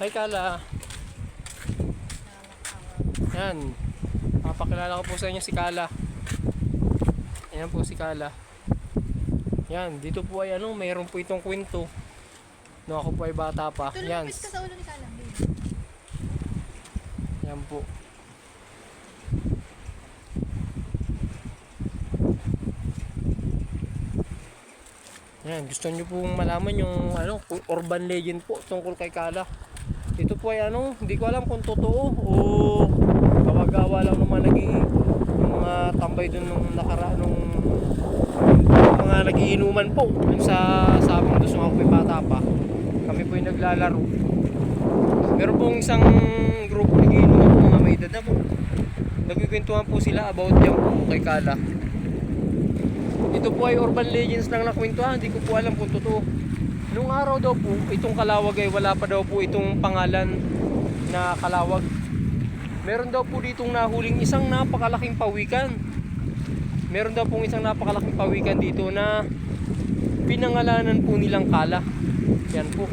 Hi Kala. Yan. Papakilala ko po sa inyo si Kala. Ayan po si Kala. Yan, dito po ay mayroon po itong kwento. No, ako po ay bata pa. Yan. Tulungkit ka sa ulo ni Kala. Yan po. Yan, gusto nyo pong malaman yung urban legend po tungkol kay Kala. Ito po ay hindi ko alam kung totoo o gawa-gawa lang naman naging yung mga tambay dun nung nakaraan nung mga nagiinuman po dun sa sabing doon ako po bata pa. Kami po yung naglalaro. Meron pong isang grupo nagiinuman po mga may edad na po. Nagkikwentuhan po sila about yan po kay Kala. Ito po ay urban legends lang nakwentuhan, hindi ko po alam kung totoo. Nung araw daw po, itong Kalawag ay wala pa daw po itong pangalan na Kalawag. Meron daw po ditong nahuling isang napakalaking pawikan. Meron daw pong isang napakalaking pawikan dito na pinangalanan po nilang Kala. Yan po.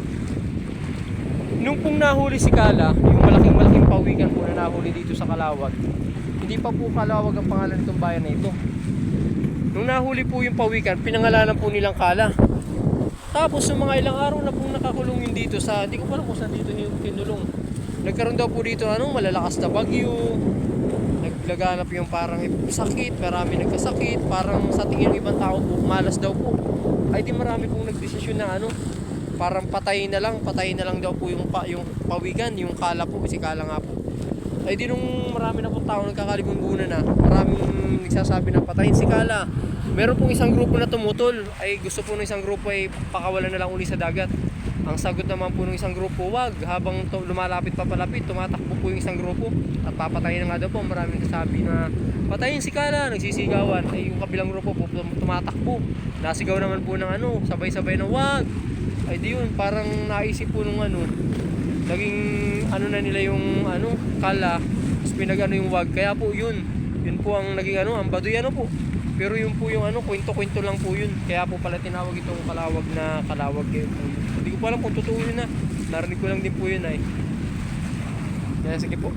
Nung pong nahuli si Kala, yung malaking pawikan po na nahuli dito sa Kalawag, hindi pa po Kalawag ang pangalan nitong bayan na ito. Nung nahuli po yung pawikan, pinangalanan po nilang Kala. Tapos yung mga ilang araw na pong nakakulong yun dito sa, hindi ko pa alam kung saan dito yung kinulong. Nagkaroon daw po dito malalakas na bagyo. Naglaganap yung parang sakit, marami nagkasakit. Parang sa tingin ng ibang tao po, malas daw po. Ay di marami pong nagdesisyon na parang patayin na lang daw po yung pawikan, yung Kala po, si Kala nga po. Ay di nung marami na pong tao nagkakalibungunan na, maraming nagsasabi na patayin si Kala. Meron pong isang grupo na tumutol, ay gusto po ng isang grupo ay pakawalan na lang uli sa dagat. Ang sagot naman po ng isang grupo, wag, habang lumalapit papalapit, tumatakbo po yung isang grupo at papatayin na nga daw po. Maraming nagsasabi na patayin si Kala, nagsisigawan. Ay yung kabilang grupo po tumatakbo, nasigaw naman po ng sabay-sabay na wag. Ay di yun, parang naisip po nung naging na nila yung Kala, tapos pinag yung wag, kaya po yun po ang naging ang baduy po. Pero yun po yung kwento-kwento lang po yun. Kaya po pala tinawag itong Kalawag na Kalawag. Hindi ko pa alam kung totoo yun na. Narinig ko lang din po yun ay. Kaya sige po.